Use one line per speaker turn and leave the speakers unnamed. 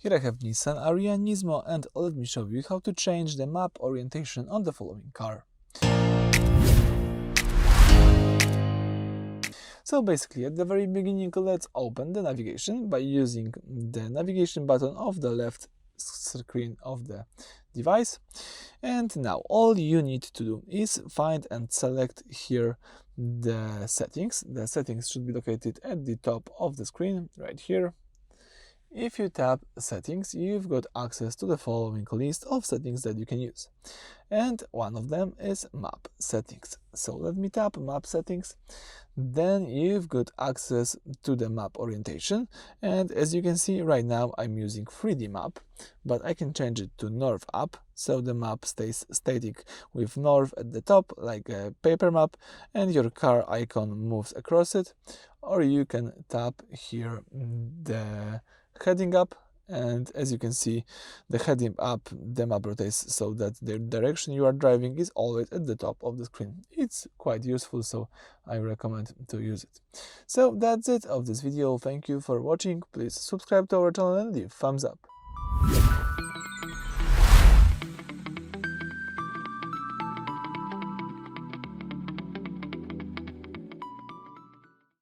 Here I have Nissan Ariya NISMO, and let me show you how to change the map orientation on the following car. So basically, at the very beginning, let's open the navigation by using the navigation button of the left screen of the device. And now all you need to do is find and select here the settings. The settings should be located at the top of the screen, right here. If you tap settings, you've got access to the following list of settings that you can use. And one of them is map settings. So let me tap map settings. Then you've got access to the map orientation. And as you can see right now, I'm using 3D map, but I can change it to north up. So the map stays static with north at the top, like a paper map, and your car icon moves across it. Or you can tap here the heading up, and as you can see, the heading up, the map rotates so that the direction you are driving is always at the top of the screen. It's quite useful, so I recommend to use it. So that's it of this video. Thank you for watching. Please subscribe to our channel and leave thumbs up.